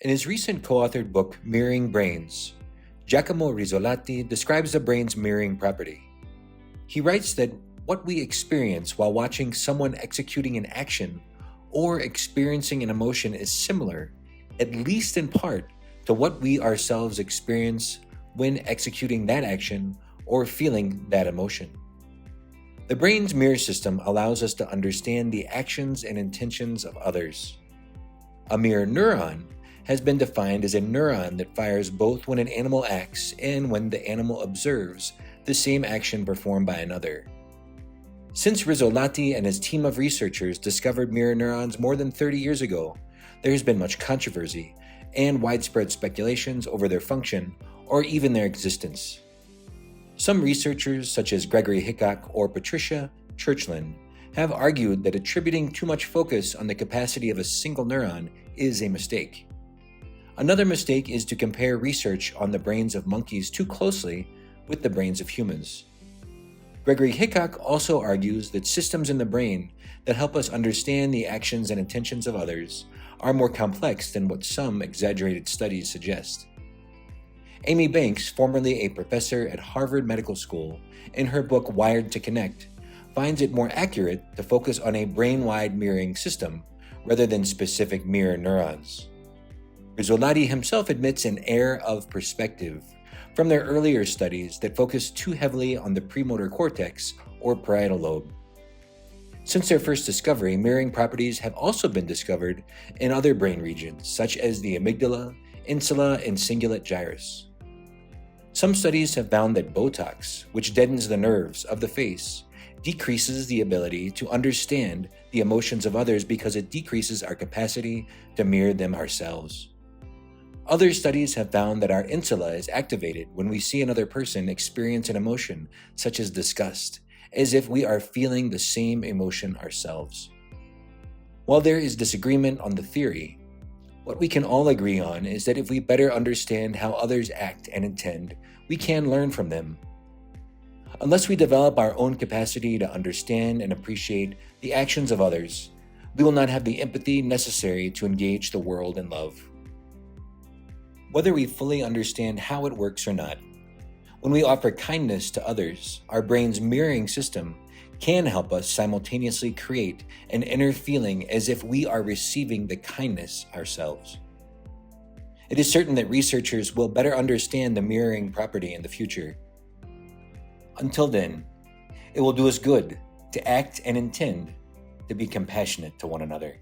In his recent co-authored book, Mirroring Brains, Giacomo Rizolatti describes the brain's mirroring property. He writes that what we experience while watching someone executing an action or experiencing an emotion is similar, at least in part, to what we ourselves experience when executing that action or feeling that emotion. The brain's mirror system allows us to understand the actions and intentions of others. A mirror neuron has been defined as a neuron that fires both when an animal acts and when the animal observes the same action performed by another. Since Rizolatti and his team of researchers discovered mirror neurons more than 30 years ago, there has been much controversy and widespread speculations over their function or even their existence. Some researchers, such as Gregory Hickok or Patricia Churchland, have argued that attributing too much focus on the capacity of a single neuron is a mistake. Another mistake is to compare research on the brains of monkeys too closely with the brains of humans. Gregory Hickok also argues that systems in the brain that help us understand the actions and intentions of others are more complex than what some exaggerated studies suggest. Amy Banks, formerly a professor at Harvard Medical School, in her book Wired to Connect, finds it more accurate to focus on a brain-wide mirroring system rather than specific mirror neurons. Rizolatti himself admits an error of perspective from their earlier studies that focused too heavily on the premotor cortex or parietal lobe. Since their first discovery, mirroring properties have also been discovered in other brain regions, such as the amygdala, insula, and cingulate gyrus. Some studies have found that Botox, which deadens the nerves of the face, decreases the ability to understand the emotions of others because it decreases our capacity to mirror them ourselves. Other studies have found that our insula is activated when we see another person experience an emotion, such as disgust, as if we are feeling the same emotion ourselves. While there is disagreement on the theory, what we can all agree on is that if we better understand how others act and intend, we can learn from them. Unless we develop our own capacity to understand and appreciate the actions of others, we will not have the empathy necessary to engage the world in love. Whether we fully understand how it works or not, when we offer kindness to others, our brain's mirroring system can help us simultaneously create an inner feeling as if we are receiving the kindness ourselves. It is certain that researchers will better understand the mirroring property in the future. Until then, it will do us good to act and intend to be compassionate to one another.